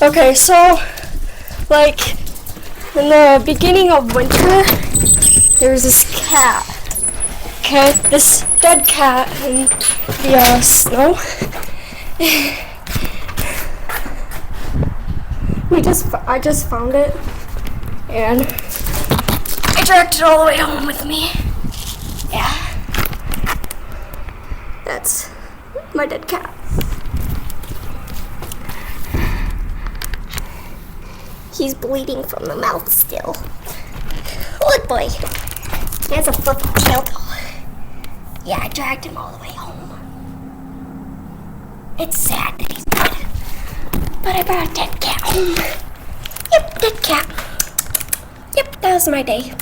Okay, so, like, in the beginning of winter, there was this cat. Okay, this dead cat in the snow. I just found it, and I dragged it all the way home with me. Yeah, that's my dead cat. He's bleeding from the mouth still. Look, boy. He has a fluffy tail though. Yeah, I dragged him all the way home. It's sad that he's dead. But I brought a dead cat home. Yep, dead cat. Yep, that was my day.